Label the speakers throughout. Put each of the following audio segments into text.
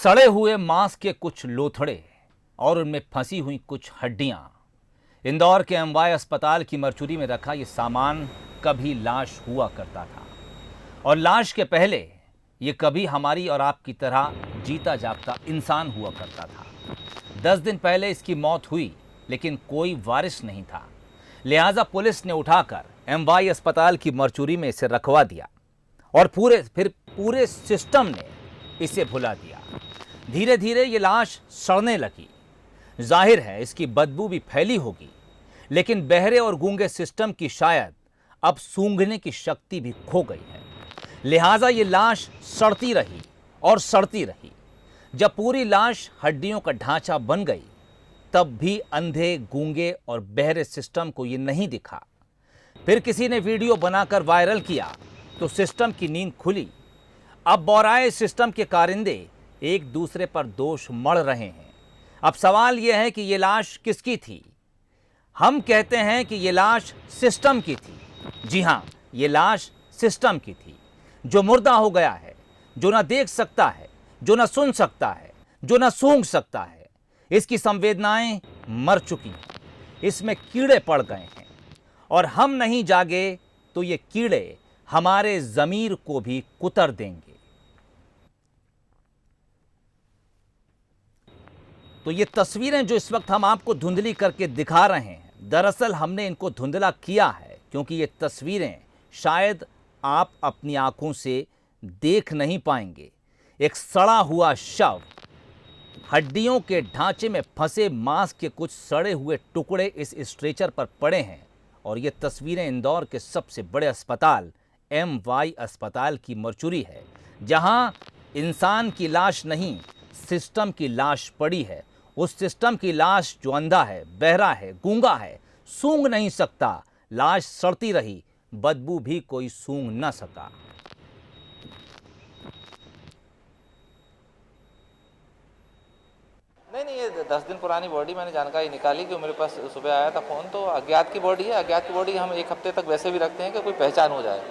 Speaker 1: सड़े हुए मांस के कुछ लोथड़े और उनमें फंसी हुई कुछ हड्डियां। इंदौर के एमवाय अस्पताल की मरचुरी में रखा ये सामान कभी लाश हुआ करता था और लाश के पहले ये कभी हमारी और आपकी तरह जीता जागता इंसान हुआ करता था। 10 दिन पहले इसकी मौत हुई लेकिन कोई वारिस नहीं था, लिहाजा पुलिस ने उठाकर एमवाय अस्पताल की मरचुरी में इसे रखवा दिया और पूरे सिस्टम ने इसे भुला दिया। धीरे धीरे ये लाश सड़ने लगी। जाहिर है इसकी बदबू भी फैली होगी, लेकिन बहरे और गूंगे सिस्टम की शायद अब सूंघने की शक्ति भी खो गई है, लिहाजा ये लाश सड़ती रही और सड़ती रही। जब पूरी लाश हड्डियों का ढांचा बन गई तब भी अंधे, गूंगे और बहरे सिस्टम को ये नहीं दिखा। फिर किसी ने वीडियो बनाकर वायरल किया तो सिस्टम की नींद खुली। अब बौराए सिस्टम के कारिंदे एक दूसरे पर दोष मढ़ रहे हैं। अब सवाल यह है कि ये लाश किसकी थी? हम कहते हैं कि ये लाश सिस्टम की थी। जी हां, ये लाश सिस्टम की थी, जो मुर्दा हो गया है, जो ना देख सकता है, जो ना सुन सकता है, जो ना सूंघ सकता है। इसकी संवेदनाएं मर चुकी हैं, इसमें कीड़े पड़ गए हैं और हम नहीं जागे तो ये कीड़े हमारे ज़मीर को भी कुतर देंगे। तो ये तस्वीरें जो इस वक्त हम आपको धुंधली करके दिखा रहे हैं, दरअसल हमने इनको धुंधला किया है क्योंकि ये तस्वीरें शायद आप अपनी आंखों से देख नहीं पाएंगे। एक सड़ा हुआ शव, हड्डियों के ढांचे में फंसे मांस के कुछ सड़े हुए टुकड़े इस स्ट्रेचर पर पड़े हैं और ये तस्वीरें इंदौर के सबसे बड़े अस्पताल एमवाय अस्पताल की मरचुरी है, जहां इंसान की लाश नहीं, सिस्टम की लाश पड़ी है। उस सिस्टम की लाश जो अंधा है, बहरा है, गूंगा है, सूंघ नहीं सकता। लाश सड़ती रही, बदबू भी कोई सूंघ न सका।
Speaker 2: नहीं, ये 10 दिन पुरानी बॉडी मैंने जानकारी निकाली कि मेरे पास सुबह आया था फ़ोन, तो अज्ञात की बॉडी है। अज्ञात की बॉडी हम 1 हफ्ते तक वैसे भी रखते हैं कि कोई पहचान हो जाए,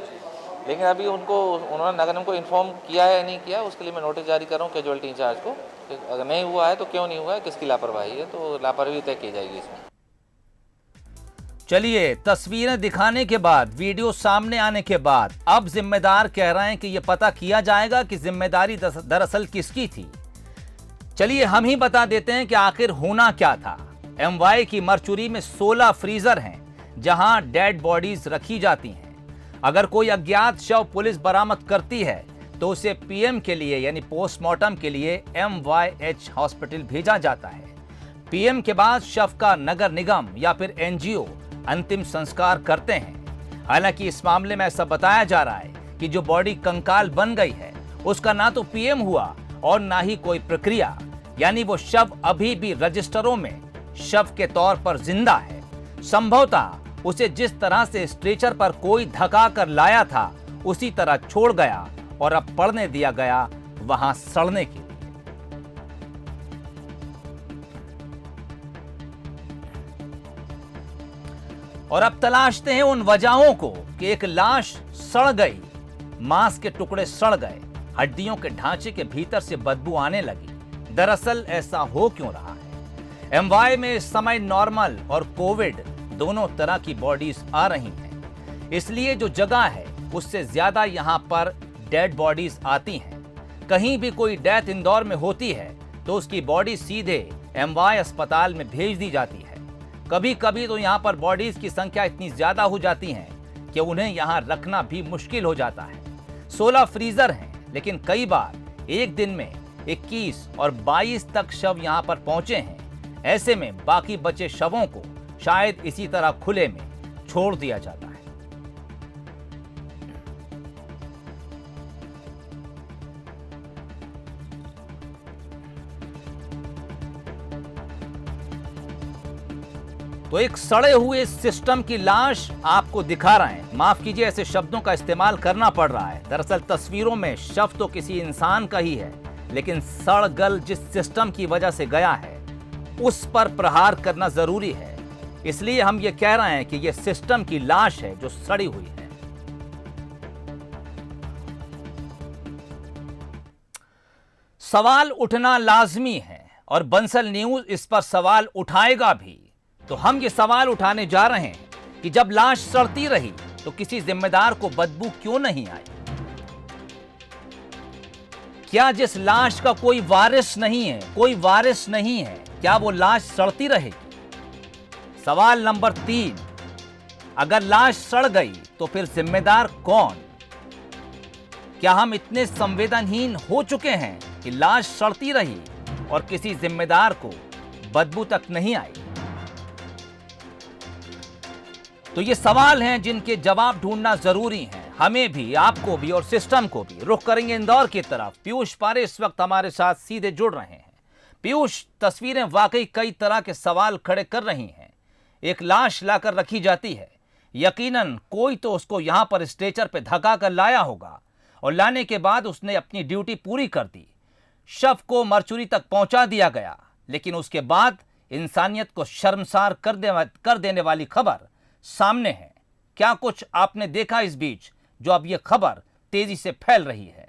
Speaker 2: लेकिन अभी उन्होंने नगर निगम को इन्फॉर्म किया है या नहीं किया, उसके लिए मैं नोटिस जारी कर रहा हूँ कैजुअलिटी इंचार्ज को। अगर नहीं हुआ है तो क्यों नहीं हुआ है, किसकी लापरवाही है, तो लापरवाही तय की जाएगी इसमें।
Speaker 1: चलिए, तस्वीरें दिखाने के बाद, वीडियो सामने आने के बाद अब जिम्मेदार कह रहे हैं कि यह पता किया जाएगा कि जिम्मेदारी दरअसल किसकी थी। चलिए हम ही बता देते हैं कि आखिर होना क्या था। एमवाय की मरचुरी में 16 फ्रीजर हैं जहां डेड बॉडीज रखी जाती हैं। अगर कोई अज्ञात शव पुलिस बरामद करती है तो उसे पीएम के लिए यानी पोस्टमार्टम के लिए MYH हॉस्पिटल भेजा जाता है। पीएम के बाद शव का नगर निगम या फिर NGO अंतिम संस्कार करते हैं। हालांकि इस मामले में ऐसा बताया जा रहा है कि जो बॉडी कंकाल बन गई है उसका ना तो पीएम हुआ और ना ही कोई प्रक्रिया, यानी वो शव अभी भी रजिस्टरों में शव के तौर पर जिंदा है। संभवतः उसे जिस तरह से स्ट्रेचर पर कोई धका कर लाया था उसी तरह छोड़ गया और अब पड़ने दिया गया वहां सड़ने के लिए। और अब तलाशते हैं उन वजहों को कि एक लाश सड़ गई, मांस के टुकड़े सड़ गए, हड्डियों के ढांचे के भीतर से बदबू आने लगी। दरअसल ऐसा हो क्यों रहा है? एमवाय में इस समय नॉर्मल और कोविड दोनों तरह की बॉडीज आ रही हैं, इसलिए जो जगह है उससे ज्यादा यहां पर डेड बॉडीज आती हैं। कहीं भी कोई डेथ इंदौर में होती है तो उसकी बॉडी सीधे एमवाय अस्पताल में भेज दी जाती है। कभी कभी तो यहां पर बॉडीज की संख्या इतनी ज्यादा हो जाती है कि उन्हें यहां रखना भी मुश्किल हो जाता है। 16 फ्रीजर हैं, लेकिन कई बार एक दिन में 21 और 22 तक शव यहां पर पहुंचे हैं। ऐसे में बाकी बचे शवों को शायद इसी तरह खुले में छोड़ दिया जाता है। तो एक सड़े हुए सिस्टम की लाश आपको दिखा रहे हैं। माफ कीजिए, ऐसे शब्दों का इस्तेमाल करना पड़ रहा है। दरअसल तस्वीरों में शव तो किसी इंसान का ही है, लेकिन सड़ गल जिस सिस्टम की वजह से गया है उस पर प्रहार करना जरूरी है। इसलिए हम ये कह रहे हैं कि यह सिस्टम की लाश है जो सड़ी हुई है। सवाल उठना लाजमी है और बंसल न्यूज इस पर सवाल उठाएगा भी। तो हम ये सवाल उठाने जा रहे हैं कि जब लाश सड़ती रही तो किसी जिम्मेदार को बदबू क्यों नहीं आई? क्या जिस लाश का कोई वारिस नहीं है, क्या वो लाश सड़ती रहेगी? सवाल नंबर 3, अगर लाश सड़ गई तो फिर जिम्मेदार कौन? क्या हम इतने संवेदनहीन हो चुके हैं कि लाश सड़ती रही और किसी जिम्मेदार को बदबू तक नहीं आई? तो ये सवाल हैं जिनके जवाब ढूंढना जरूरी है, हमें भी, आपको भी और सिस्टम को भी। रुख करेंगे इंदौर की तरफ। पीयूष पारे इस वक्त हमारे साथ सीधे जुड़ रहे हैं। पीयूष, तस्वीरें वाकई कई तरह के सवाल खड़े कर रही हैं। एक लाश लाकर रखी जाती है, यकीनन कोई तो उसको यहां पर स्ट्रेचर पे धक्का कर लाया होगा और लाने के बाद उसने अपनी ड्यूटी पूरी कर दी। शव को मरचुरी तक पहुंचा दिया गया, लेकिन उसके बाद इंसानियत को शर्मसार कर देने वाली खबर सामने है। क्या कुछ आपने देखा इस बीच जो अब यह खबर तेजी से फैल रही है?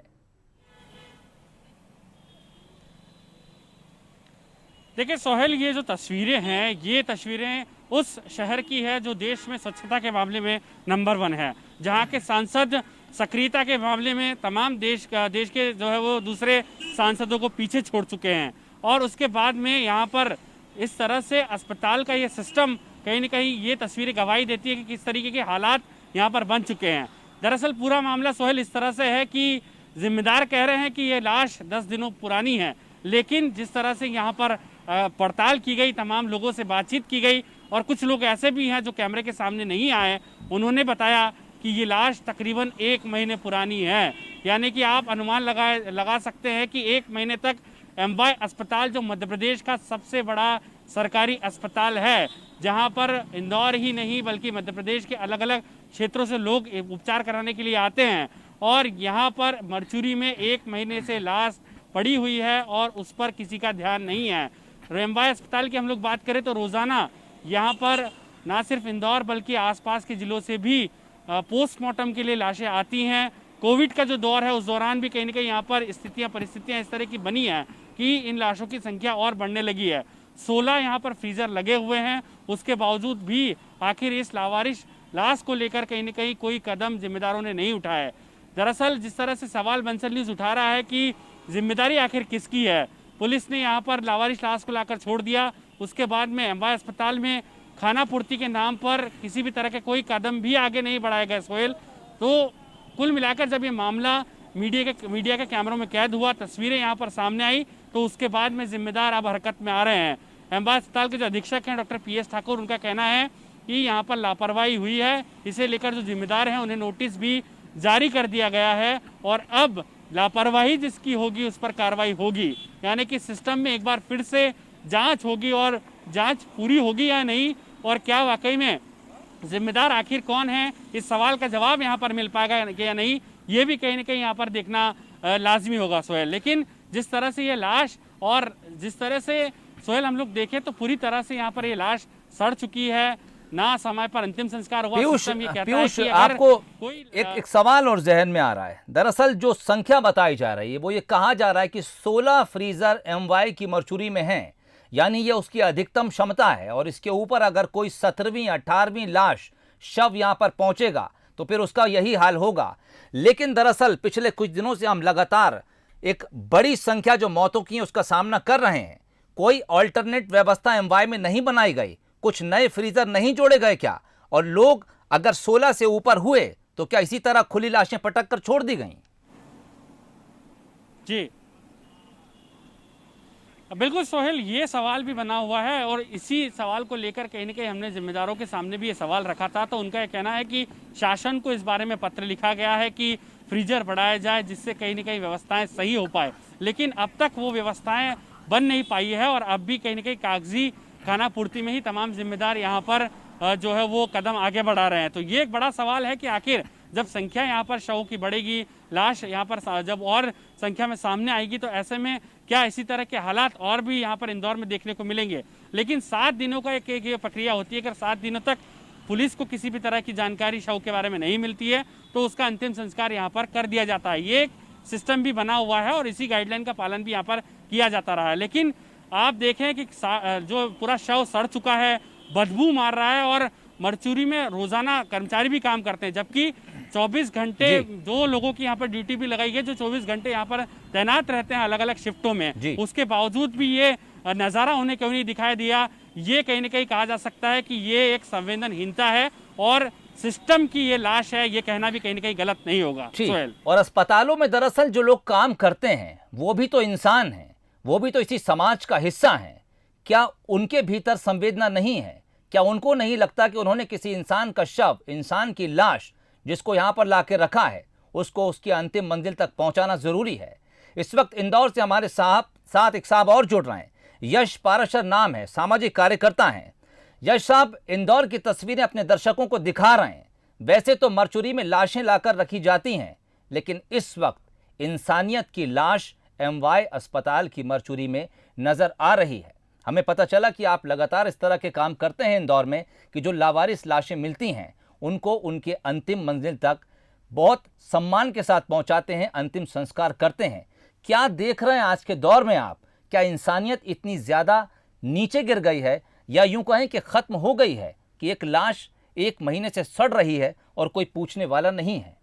Speaker 3: देखिए सोहेल, ये जो तस्वीरें हैं, ये तस्वीरें उस शहर की है जो देश में स्वच्छता के मामले में नंबर 1 है, जहां के सांसद सक्रियता के मामले में तमाम देश के जो है वो दूसरे सांसदों को पीछे छोड़ चुके हैं। और उसके बाद में यहाँ पर इस तरह से अस्पताल का ये सिस्टम कहीं न कहीं ये तस्वीरें गवाही देती है कि किस तरीके के हालात यहाँ पर बन चुके हैं। दरअसल पूरा मामला सोहेल इस तरह से है कि जिम्मेदार कह रहे हैं कि ये लाश 10 दिनों पुरानी है, लेकिन जिस तरह से यहाँ पर पड़ताल की गई, तमाम लोगों से बातचीत की गई और कुछ लोग ऐसे भी हैं जो कैमरे के सामने नहीं आए, उन्होंने बताया कि ये लाश तकरीबन 1 महीने पुरानी है। यानी कि आप अनुमान लगा सकते हैं कि 1 महीने तक एमवाय अस्पताल, जो मध्य प्रदेश का सबसे बड़ा सरकारी अस्पताल है, जहां पर इंदौर ही नहीं बल्कि मध्य प्रदेश के अलग अलग क्षेत्रों से लोग उपचार कराने के लिए आते हैं, और यहां पर मरचुरी में 1 महीने से लाश पड़ी हुई है और उस पर किसी का ध्यान नहीं है। एमवाय अस्पताल की हम लोग बात करें तो रोज़ाना यहाँ पर ना सिर्फ इंदौर बल्कि आसपास के ज़िलों से भी पोस्टमार्टम के लिए लाशें आती हैं। कोविड का जो दौर है उस दौरान भी कहीं ना कहीं यहाँ पर परिस्थितियाँ इस तरह की बनी हैं कि इन लाशों की संख्या और बढ़ने लगी है। 16 यहाँ पर फ्रीजर लगे हुए हैं, उसके बावजूद भी आखिर इस लावारिस लाश को लेकर कहीं ना कहीं कोई कदम जिम्मेदारों ने नहीं उठाया है। दरअसल जिस तरह से सवाल बंसल न्यूज़ उठा रहा है कि जिम्मेदारी आखिर किसकी है, पुलिस ने यहाँ पर लावारिस लाश को लाकर छोड़ दिया, उसके बाद में एमवाय अस्पताल में खाना पूर्ति के नाम पर किसी भी तरह के कोई कदम भी आगे नहीं बढ़ाया गया सोहेल। तो कुल मिलाकर जब ये मामला मीडिया के कैमरों में कैद हुआ, तस्वीरें यहाँ पर सामने आई, तो उसके बाद में जिम्मेदार अब हरकत में आ रहे हैं। एमवाय अस्पताल के जो अधीक्षक हैं डॉक्टर PS ठाकुर, उनका कहना है कि यहाँ पर लापरवाही हुई है, इसे लेकर जो जिम्मेदार हैं उन्हें नोटिस भी जारी कर दिया गया है और अब लापरवाही जिसकी होगी उस पर कार्रवाई होगी। यानी कि सिस्टम में एक बार फिर से जांच होगी और जांच पूरी होगी या नहीं, और क्या वाकई में जिम्मेदार आखिर कौन है, इस सवाल का जवाब यहाँ पर मिल पाएगा या नहीं, ये भी कहीं ना कहीं यहाँ पर देखना लाजमी होगा सोहेल। लेकिन जिस तरह से ये लाश और जिस तरह से सोहेल हम लोग देखें तो पूरी तरह से यहाँ पर ये लाश सड़ चुकी है, ना समय पर अंतिम संस्कार हुआ।
Speaker 1: पीयूष, आपको एक सवाल और जहन में आ रहा है। दरअसल जो संख्या बताई जा रही है वो ये कहा जा रहा है कि 16 फ्रीजर एमवाय की मरचुरी में हैं, यानी ये उसकी अधिकतम क्षमता है, और इसके ऊपर अगर कोई 17वीं 18वीं लाश शव यहाँ पर पहुंचेगा तो फिर उसका यही हाल होगा। लेकिन दरअसल पिछले कुछ दिनों से हम लगातार एक बड़ी संख्या जो मौतों की है उसका सामना कर रहे हैं। कोई ऑल्टरनेट व्यवस्था एमवाय में नहीं बनाई गई, कुछ नए फ्रीजर नहीं जोड़े गए क्या? और लोग अगर 16 से ऊपर हुए तो क्या इसी तरह खुली लाशें पटक कर छोड़ दी गई?
Speaker 3: जी बिल्कुल सोहेल, ये सवाल भी बना हुआ है और इसी सवाल को लेकर कहीं ना कहीं हमने जिम्मेदारों के सामने भी ये सवाल रखा था। तो उनका ये कहना है कि शासन को इस बारे में पत्र लिखा गया है कि फ्रीजर बढ़ाया जाए जिससे कहीं ना कहीं व्यवस्थाएं सही हो पाए, लेकिन अब तक वो व्यवस्थाएं बन नहीं पाई है और अब भी कहीं ना कहीं कागजी खाना पूर्ति में ही तमाम जिम्मेदार यहाँ पर जो है वो कदम आगे बढ़ा रहे हैं। तो ये एक बड़ा सवाल है कि आखिर जब संख्या यहाँ पर शवों की बढ़ेगी, लाश यहाँ पर जब और संख्या में सामने आएगी, तो ऐसे में क्या इसी तरह के हालात और भी यहाँ पर इंदौर में देखने को मिलेंगे? लेकिन 7 दिनों का एक प्रक्रिया होती है। अगर 7 दिनों तक पुलिस को किसी भी तरह की जानकारी शव के बारे में नहीं मिलती है तो उसका अंतिम संस्कार यहाँ पर कर दिया जाता है। ये एक सिस्टम भी बना हुआ है और इसी गाइडलाइन का पालन भी यहाँ पर किया जाता रहा है। लेकिन आप देखें कि जो पूरा शव सड़ चुका है, बदबू मार रहा है और मरचुरी में रोजाना कर्मचारी भी काम करते हैं, जबकि 24 घंटे 2 लोगों की यहाँ पर ड्यूटी भी लगाई है जो 24 घंटे यहाँ पर तैनात रहते हैं अलग अलग शिफ्टों में। उसके बावजूद भी ये नज़ारा उन्हें क्यों नहीं दिखाई दिया, ये कहीं ना कहीं कहा जा सकता है कि ये एक संवेदनहीनता है और सिस्टम की ये लाश है, ये कहना भी कहीं ना कहीं गलत नहीं होगा। सोहेल,
Speaker 1: और अस्पतालों में दरअसल जो लोग काम करते हैं वो भी तो इंसान हैं, वो भी तो इसी समाज का हिस्सा हैं। क्या उनके भीतर संवेदना नहीं है? क्या उनको नहीं लगता कि उन्होंने किसी इंसान का शव, इंसान की लाश जिसको यहाँ पर ला के रखा है, उसको उसकी अंतिम मंजिल तक पहुंचाना जरूरी है? इस वक्त इंदौर से हमारे साथ एक साहब और जुड़ रहे हैं। यश पाराशर नाम है, सामाजिक कार्यकर्ता हैं। यश साहब, इंदौर की तस्वीरें अपने दर्शकों को दिखा रहे हैं। वैसे तो मरचुरी में लाशें लाकर रखी जाती हैं, लेकिन इस वक्त इंसानियत की लाश एमवाय अस्पताल की मरचुरी में नजर आ रही है। हमें पता चला कि आप लगातार इस तरह के काम करते हैं इंदौर में कि जो लावारिस लाशें मिलती हैं उनको उनके अंतिम मंजिल तक बहुत सम्मान के साथ पहुंचाते हैं, अंतिम संस्कार करते हैं। क्या देख रहे हैं आज के दौर में आप? क्या इंसानियत इतनी ज़्यादा नीचे गिर गई है, या यूं कहें कि ख़त्म हो गई है कि एक लाश 1 महीने से सड़ रही है और कोई पूछने वाला नहीं है?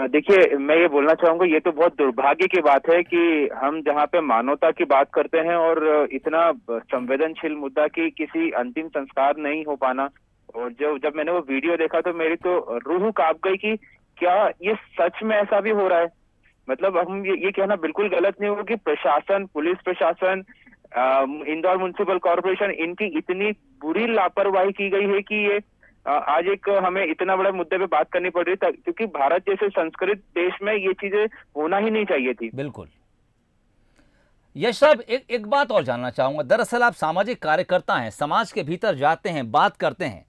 Speaker 4: देखिए, मैं ये बोलना चाहूंगा, ये तो बहुत दुर्भाग्य की बात है कि हम जहाँ पे मानवता की बात करते हैं और इतना संवेदनशील मुद्दा की किसी अंतिम संस्कार नहीं हो पाना। और जब मैंने वो वीडियो देखा तो मेरी तो रूह कांप गई कि क्या ये सच में ऐसा भी हो रहा है। मतलब हम ये कहना बिल्कुल गलत नहीं होगा कि प्रशासन, पुलिस प्रशासन, इंदौर म्युनिसिपल कॉर्पोरेशन, इनकी इतनी बुरी लापरवाही की गई है कि ये आज एक हमें इतना बड़ा मुद्दे पे बात करनी पड़ रही है, क्योंकि भारत जैसे संस्कृत देश में ये चीजें होना ही नहीं चाहिए थी।
Speaker 1: बिल्कुल। यश साहब, एक बात और जानना चाहूंगा। दरअसल आप सामाजिक कार्यकर्ता हैं, समाज के भीतर जाते हैं, बात करते हैं,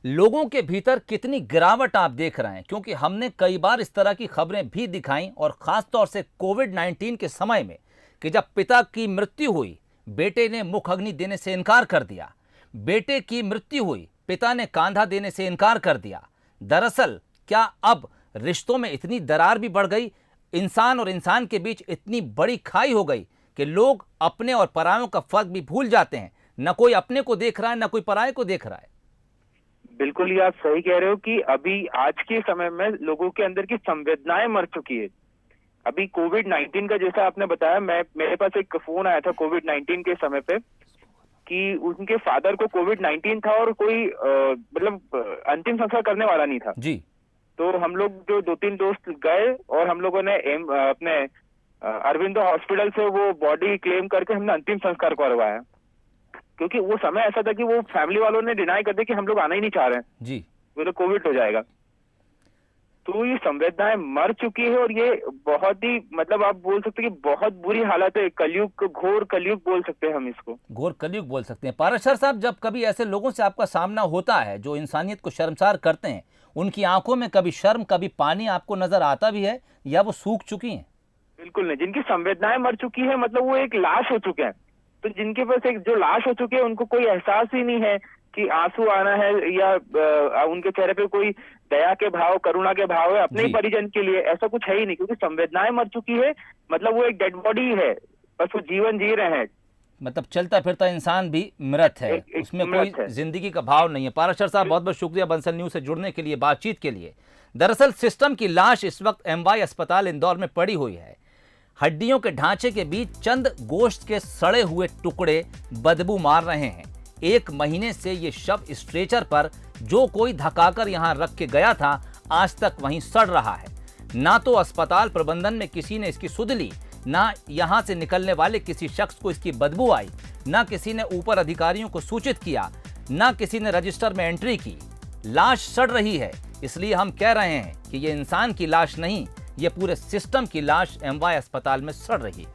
Speaker 1: लोगों के भीतर कितनी गिरावट आप देख रहे हैं? क्योंकि हमने कई बार इस तरह की खबरें भी दिखाई, और खास तौर से कोविड-19 के समय में, कि जब पिता की मृत्यु हुई, बेटे ने मुख अग्नि देने से इनकार कर दिया, बेटे की मृत्यु हुई, पिता ने कांधा देने से इनकार कर दिया। दरअसल क्या अब रिश्तों में इतनी दरार भी बढ़ गई, इंसान और इंसान के बीच इतनी बड़ी खाई हो गई कि लोग अपने और परायों का फर्क भी भूल जाते हैं? न कोई अपने को देख रहा है, न कोई पराये को देख रहा है।
Speaker 4: बिल्कुल, ये आप सही कह रहे हो कि अभी आज के समय में लोगों के अंदर की संवेदनाएं मर चुकी है। अभी कोविड-19 का जैसा आपने बताया, मेरे पास एक फोन आया था कोविड-19 के समय पे कि उनके फादर को कोविड-19 था और कोई मतलब अंतिम संस्कार करने वाला नहीं था
Speaker 1: जी। तो
Speaker 4: हम लोग जो 2-3 दोस्त गए और हम लोगों ने अपने अरविंदो हॉस्पिटल से वो बॉडी क्लेम करके हमने अंतिम संस्कार करवाया, क्योंकि वो समय ऐसा था कि वो फैमिली वालों ने डिनाई कर दिया कि हम लोग आना ही नहीं चाह रहे हैं
Speaker 1: जी,
Speaker 4: वो तो कोविड हो जाएगा। तो ये संवेदनाएं मर चुकी है और ये बहुत ही, मतलब आप बोल सकते हैं कि बहुत बुरी हालत है। कलयुग, घोर कलयुग बोल सकते हैं हम इसको,
Speaker 1: घोर कलयुग बोल सकते हैं। पाराशर साहब, जब कभी ऐसे लोगों से आपका सामना होता है जो इंसानियत को शर्मसार करते हैं, उनकी आंखों में कभी शर्म, कभी पानी आपको नजर आता भी है, या वो सूख चुकी हैं?
Speaker 4: बिल्कुल नहीं, जिनकी संवेदनाएं मर चुकी है, मतलब वो एक लाश हो चुके हैं। तो जिनके पास एक जो लाश हो चुके हैं, उनको कोई एहसास ही नहीं है कि आंसू आना है या उनके चेहरे पे कोई दया के भाव, करुणा के भाव है अपने ही परिजन के लिए, ऐसा कुछ है ही नहीं, क्योंकि संवेदनाएं मर चुकी है। मतलब वो एक डेड बॉडी है, बस वो जीवन जी रहे हैं।
Speaker 1: मतलब चलता फिरता इंसान भी मृत है, उसमें कोई जिंदगी का भाव नहीं है। पाराशर साहब, बहुत बहुत शुक्रिया बंसल न्यूज से जुड़ने के लिए, बातचीत के लिए। दरअसल सिस्टम की लाश इस वक्त एमवाय अस्पताल इंदौर में पड़ी हुई है। हड्डियों के ढांचे के बीच चंद गोश्त के सड़े हुए टुकड़े बदबू मार रहे हैं। 1 महीने से ये शव स्ट्रेचर पर जो कोई धकाकर यहाँ रख के गया था, आज तक वहीं सड़ रहा है। ना तो अस्पताल प्रबंधन में किसी ने इसकी सुध ली, ना यहाँ से निकलने वाले किसी शख्स को इसकी बदबू आई, ना किसी ने ऊपर अधिकारियों को सूचित किया, ना किसी ने रजिस्टर में एंट्री की। लाश सड़ रही है, इसलिए हम कह रहे हैं कि ये इंसान की लाश नहीं, ये पूरे सिस्टम की लाश एमवाय अस्पताल में सड़ रही है।